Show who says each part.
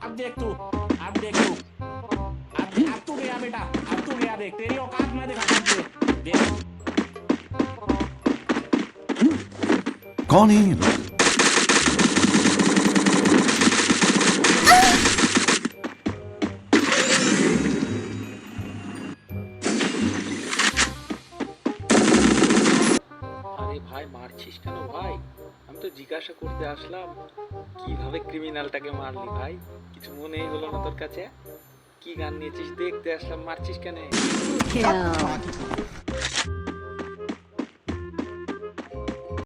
Speaker 1: अब देख तू अब तू गया बेटा, अब तू गया, देख तेरी औकात मैं दिखाता हूँ तुझे, देख।
Speaker 2: कौन है ये लोग?
Speaker 3: আরে ভাই মারছিস কেন ভাই? আমি তো জিজ্ঞাসা করতে আসলাম কিভাবে ক্রিমিনালটাকে মারলি ভাই? কিছু মনেই হলো না তোর কাছে? কি গান নিয়েছিস দেখতে আসলাম, মারছিস কেন?
Speaker 4: Kill.